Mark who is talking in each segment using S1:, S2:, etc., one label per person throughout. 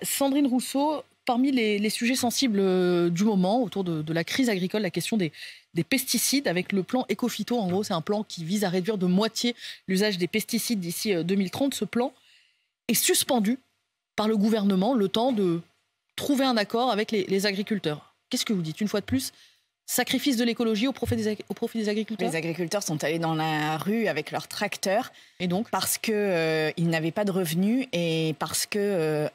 S1: Sandrine Rousseau, parmi les sujets sensibles du moment autour de la crise agricole, la question des pesticides avec le plan Ecophyto. En gros, c'est un plan qui vise à réduire de moitié l'usage des pesticides d'ici 2030. Ce plan est suspendu par le gouvernement le temps de trouver un accord avec les agriculteurs. Qu'est-ce que vous dites? Une fois de plus, sacrifice de l'écologie au profit des agriculteurs?
S2: Les agriculteurs sont allés dans la rue avec leurs tracteurs.
S1: Et donc?
S2: Parce qu'ils n'avaient pas de revenus et parce que...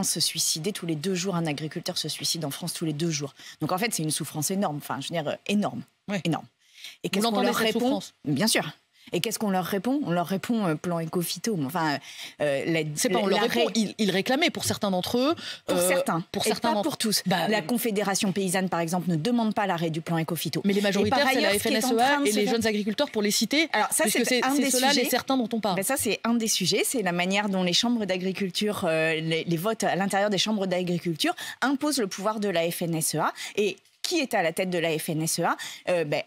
S2: se suicider tous les 2 jours. Un agriculteur se suicide en France tous les 2 jours. Donc en fait, c'est une souffrance énorme. Enfin, je veux dire, énorme.
S1: Ouais.
S2: Énorme. Et
S1: qu'est-ce qu'on leur répond?
S2: Bien sûr. Et qu'est-ce qu'on leur répond? On leur répond plan Ecophyto. Enfin,
S1: c'est pas on leur répond. Ils réclamaient pour certains d'entre eux.
S2: Pour certains.
S1: Pour
S2: et
S1: certains
S2: pas pour tous. La Confédération paysanne, par exemple, ne demande pas l'arrêt du plan Ecophyto.
S1: Mais les majoritaires, c'est la FNSEA et les jeunes agriculteurs, pour les citer. Alors ça, c'est un des sujets. Les certains dont on parle.
S2: Ben ça, c'est un des sujets. C'est la manière dont les chambres d'agriculture, les votes à l'intérieur des chambres d'agriculture imposent le pouvoir de la FNSEA. Et qui est à la tête de la FNSEA?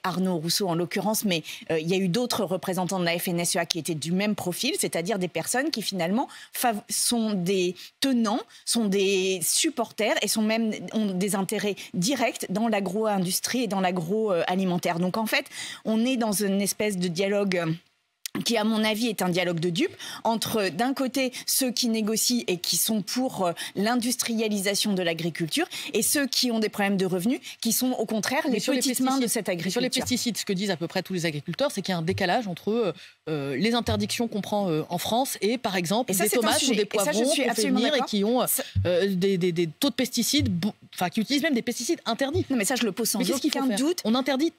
S2: Arnaud Rousseau en l'occurrence, mais il y a eu d'autres représentants de la FNSEA qui étaient du même profil, c'est-à-dire des personnes qui finalement sont des tenants, sont des supporters et ont des intérêts directs dans l'agro-industrie et dans l'agroalimentaire. Donc en fait, on est dans une espèce de dialogue qui, à mon avis, est un dialogue de dupes entre, d'un côté, ceux qui négocient et qui sont pour l'industrialisation de l'agriculture et ceux qui ont des problèmes de revenus, qui sont, au contraire, les petites mains de cette agriculture.
S1: Sur les pesticides, ce que disent à peu près tous les agriculteurs, c'est qu'il y a un décalage entre les interdictions qu'on prend en France et, par exemple, des tomates ou des poivrons qu'on fait venir et qui ont des taux de pesticides, qui utilisent même des pesticides interdits.
S2: Non, mais ça, je le pose sans aucun doute.
S1: On interdit.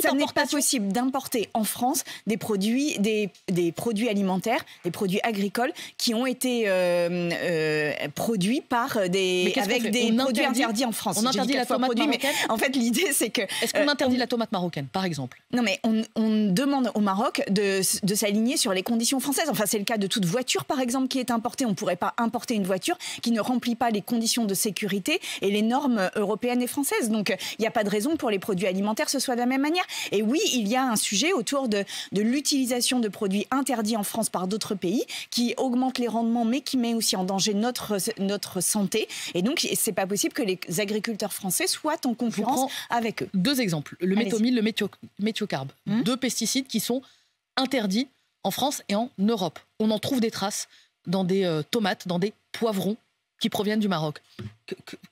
S2: Ça n'est pas possible d'importer en France des produits alimentaires, des produits agricoles qui ont été produits avec des produits interdits en France.
S1: On interdit la tomate marocaine.
S2: Mais en fait, l'idée, c'est que...
S1: Est-ce qu'on interdit la tomate marocaine, par exemple?
S2: Non, mais on demande au Maroc de s'aligner sur les conditions françaises. Enfin, c'est le cas de toute voiture, par exemple, qui est importée. On ne pourrait pas importer une voiture qui ne remplit pas les conditions de sécurité et les normes européennes et françaises. Donc, il n'y a pas de raison pour les produits alimentaires que ce soit de la même manière. Et oui, il y a un sujet autour de l'utilisation de produits interdits en France par d'autres pays qui augmente les rendements mais qui met aussi en danger notre santé. Et donc, c'est pas possible que les agriculteurs français soient en concurrence avec eux. 2
S1: exemples. Le méthomyl, le méthiocarbe. 2 pesticides qui sont interdits en France et en Europe. On en trouve des traces dans des tomates, dans des poivrons qui proviennent du Maroc.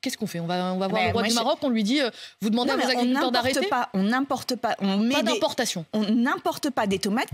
S1: Qu'est-ce qu'on fait? On va voir le roi du Maroc, on lui dit vous demandez à vos agriculteurs d'arrêter?
S2: On n'importe pas.
S1: Pas d'importation.
S2: On n'importe pas des tomates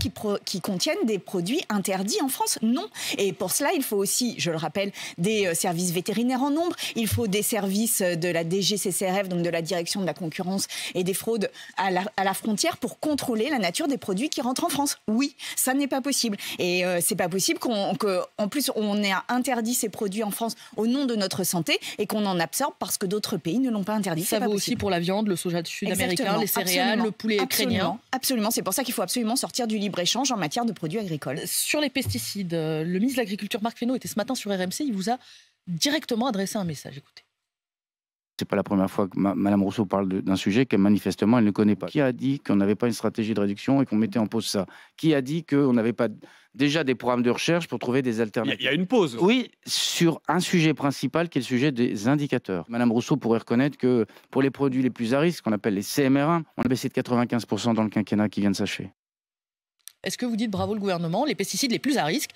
S2: qui contiennent des produits interdits en France. Non. Et pour cela, il faut aussi, je le rappelle, des services vétérinaires en nombre. Il faut des services de la DGCCRF, donc de la Direction de la concurrence et des fraudes à la frontière pour contrôler la nature des produits qui rentrent en France. Oui, ça n'est pas possible. Et c'est pas possible qu'en plus on ait interdit ces produits en France au nom de notre santé et qu'on en absorbe parce que d'autres pays ne l'ont pas interdit.
S1: Ça vaut aussi pour la viande, le soja sud-américain, les céréales, le poulet ukrainien.
S2: Absolument, c'est pour ça qu'il faut absolument sortir du libre-échange en matière de produits agricoles.
S1: Sur les pesticides, le ministre de l'Agriculture, Marc Fesneau, était ce matin sur RMC, il vous a directement adressé un message. Écoutez.
S3: C'est pas la première fois que Mme Rousseau parle d'un sujet que manifestement elle ne connaît pas. Qui a dit qu'on n'avait pas une stratégie de réduction et qu'on mettait en pause ça? Qui a dit qu'on n'avait pas déjà des programmes de recherche pour trouver des alternatives?
S4: Il y a une pause.
S3: Oui, sur un sujet principal qui est le sujet des indicateurs. Mme Rousseau pourrait reconnaître que pour les produits les plus à risque, qu'on appelle les CMR1, on a baissé de 95% dans le quinquennat qui vient de s'achever.
S1: Est-ce que vous dites bravo le gouvernement? Les pesticides les plus à risque,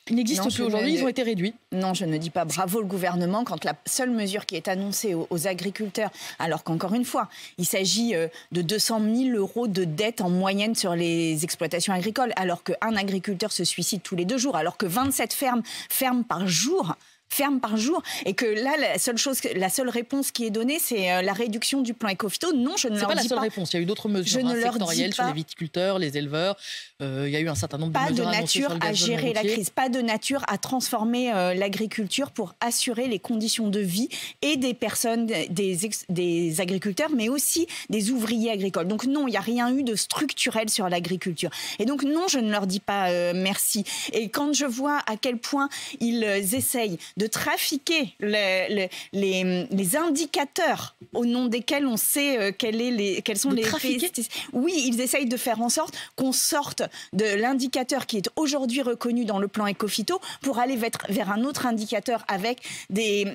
S1: ils n'existent plus aujourd'hui, ils ont été réduits.
S2: Non, je ne dis pas bravo le gouvernement quand la seule mesure qui est annoncée aux agriculteurs, alors qu'encore une fois, il s'agit de 200 000 € de dette en moyenne sur les exploitations agricoles, alors qu'un agriculteur se suicide tous les 2 jours, alors que 27 fermes ferment par jour. Et que là, la seule réponse qui est donnée, c'est la réduction du plan Ecophyto. Non, je ne leur dis pas.
S1: C'est pas la seule réponse. Il y a eu d'autres mesures sectorielles sur les viticulteurs, les éleveurs. Il y a eu un certain nombre de mesures annoncées sur le
S2: pas de nature à gérer
S1: la
S2: crise, pas de nature à transformer l'agriculture pour assurer les conditions de vie et des personnes, des agriculteurs, mais aussi des ouvriers agricoles. Donc non, il n'y a rien eu de structurel sur l'agriculture. Et donc non, je ne leur dis pas merci. Et quand je vois à quel point ils essayent de de trafiquer les indicateurs au nom desquels on sait quels sont les pesticides. Oui, ils essayent de faire en sorte qu'on sorte de l'indicateur qui est aujourd'hui reconnu dans le plan Ecophyto pour aller vers un autre indicateur avec des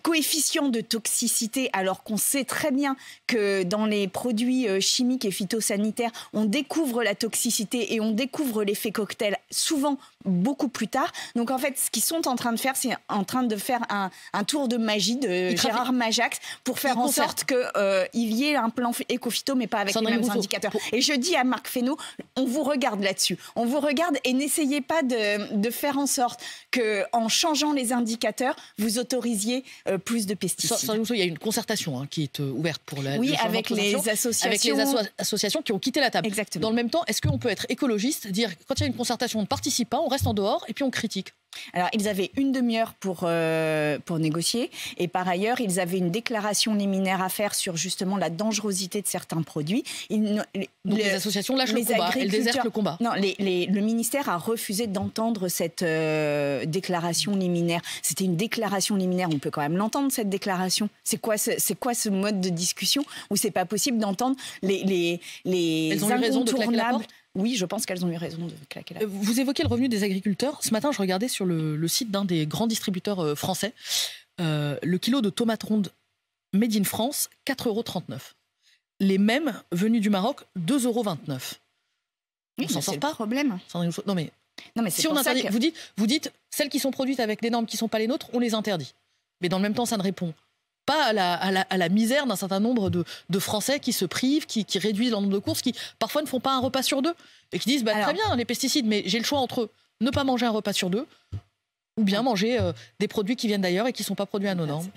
S2: coefficients de toxicité, alors qu'on sait très bien que dans les produits chimiques et phytosanitaires, on découvre la toxicité et on découvre l'effet cocktail souvent beaucoup plus tard. Donc en fait, ce qu'ils sont en train de faire, c'est en train de faire un tour de magie de Gérard Majax pour faire en sorte qu'il y ait un plan Ecophyto, mais pas avec les mêmes indicateurs. Et je dis à Marc Fesneau, on vous regarde là-dessus. On vous regarde et n'essayez pas de faire en sorte qu'en changeant les indicateurs, vous autorisiez plus de pesticides.
S1: Il y a une concertation qui est ouverte pour la...
S2: Oui, avec les associations.
S1: Avec les associations qui ont quitté la table.
S2: Exactement.
S1: Dans le même temps, est-ce qu'on peut être écologiste, dire quand il y a une concertation, on ne participe pas, on reste en dehors et puis on critique?
S2: Alors, ils avaient une demi-heure pour négocier. Et par ailleurs, ils avaient une déclaration liminaire à faire sur justement la dangerosité de certains produits.
S1: Donc les associations lâchent le combat, elles désertent le combat.
S2: Non, le ministère a refusé d'entendre cette déclaration liminaire. C'était une déclaration liminaire. On peut quand même l'entendre, cette déclaration. C'est quoi ce mode de discussion où c'est pas possible d'entendre les
S1: Elles ont eu raison de claquer la porte?
S2: Oui, je pense qu'elles ont eu raison de claquer la porte.
S1: Vous évoquez le revenu des agriculteurs. Ce matin, je regardais sur le site d'un des grands distributeurs français, le kilo de tomates rondes made in France, 4,39 €. Les mêmes venus du Maroc, 2,29 €.
S2: Oui,
S1: on s'en sort pas.
S2: Problème.
S1: Non mais si on interdit, vous dites celles qui sont produites avec des normes qui ne sont pas les nôtres, on les interdit. Mais dans le même temps, ça ne répond pas à la misère d'un certain nombre de Français qui se privent, qui réduisent leur nombre de courses, qui parfois ne font pas un repas sur deux et qui disent très bien les pesticides, mais j'ai le choix entre ne pas manger un repas sur deux ou bien manger des produits qui viennent d'ailleurs et qui ne sont pas produits à nos normes.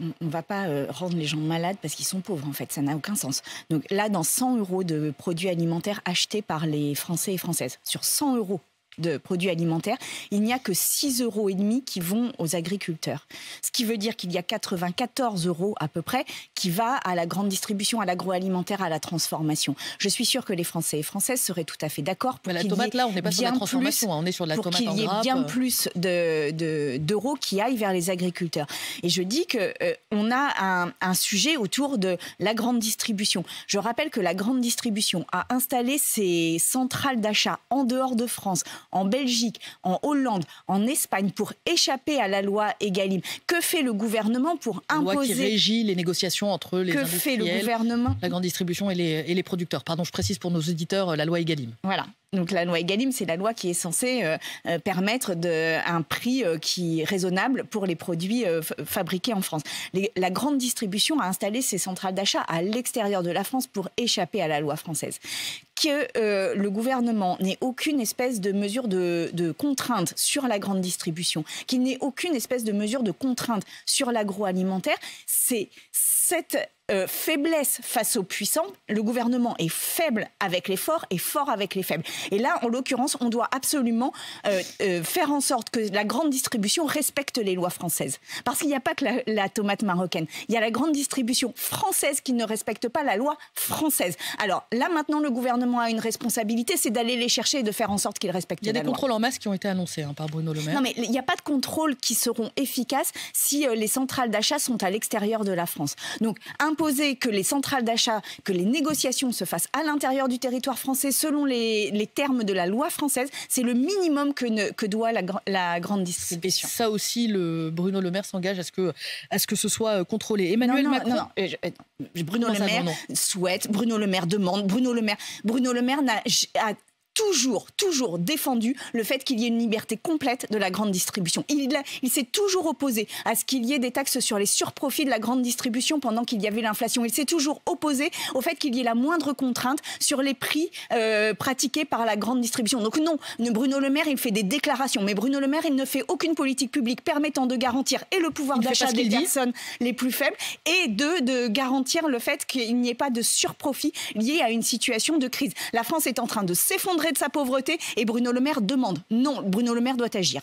S2: On ne va pas rendre les gens malades parce qu'ils sont pauvres, en fait. Ça n'a aucun sens. Donc là, dans 100 € de produits alimentaires achetés par les Français et Françaises, sur 100 € de produits alimentaires, il n'y a que 6,5 € qui vont aux agriculteurs. Ce qui veut dire qu'il y a 94 € à peu près qui va à la grande distribution, à l'agroalimentaire, à la transformation. Je suis sûre que les Français et Françaises seraient tout à fait d'accord pour
S1: la tomate, là, on n'est pas sur la transformation, on est sur la tomate en grappe.
S2: Pour qu'il y ait bien plus d'euros qui aillent vers les agriculteurs. Et je dis qu'on a un sujet autour de la grande distribution. Je rappelle que la grande distribution a installé ses centrales d'achat en dehors de France, en Belgique, en Hollande, en Espagne, pour échapper à la loi Egalim. Que fait le gouvernement pour imposer...
S1: La loi qui régit les négociations entre les industriels,
S2: fait le gouvernement,
S1: la grande distribution et les producteurs. Pardon, je précise pour nos auditeurs, la loi Egalim.
S2: Voilà. Donc la loi Egalim, c'est la loi qui est censée permettre un prix qui est raisonnable pour les produits fabriqués en France. La grande distribution a installé ses centrales d'achat à l'extérieur de la France pour échapper à la loi française. Que le gouvernement n'ait aucune espèce de mesure de contrainte sur la grande distribution, qu'il n'ait aucune espèce de mesure de contrainte sur l'agroalimentaire, c'est cette faiblesse face aux puissants. Le gouvernement est faible avec les forts et fort avec les faibles. Et là, en l'occurrence, on doit absolument faire en sorte que la grande distribution respecte les lois françaises. Parce qu'il n'y a pas que la tomate marocaine. Il y a la grande distribution française qui ne respecte pas la loi française. Alors là, maintenant, le gouvernement a une responsabilité, c'est d'aller les chercher et de faire en sorte qu'ils respectent la loi.
S1: Il y a des contrôles en masse qui ont été annoncés par Bruno Le Maire.
S2: Non, mais il n'y a pas de contrôles qui seront efficaces si les centrales d'achat sont à l'extérieur de la France. Donc, imposer que les centrales d'achat, que les négociations se fassent à l'intérieur du territoire français selon les termes de la loi française, c'est le minimum que doit la grande distribution.
S1: Ça aussi, Bruno Le Maire s'engage à ce que ce soit contrôlé. Emmanuel Macron...
S2: Bruno Le Maire souhaite, Bruno Le Maire demande, Bruno Le Maire a toujours défendu le fait qu'il y ait une liberté complète de la grande distribution. Il s'est toujours opposé à ce qu'il y ait des taxes sur les surprofits de la grande distribution pendant qu'il y avait l'inflation. Il s'est toujours opposé au fait qu'il y ait la moindre contrainte sur les prix pratiqués par la grande distribution. Donc non, Bruno Le Maire, il fait des déclarations, mais Bruno Le Maire, il ne fait aucune politique publique permettant de garantir et le pouvoir d'achat des personnes les plus faibles et de garantir le fait qu'il n'y ait pas de surprofit lié à une situation de crise. La France est en train de s'effondrer de sa pauvreté et Bruno Le Maire demande. Non, Bruno Le Maire doit agir.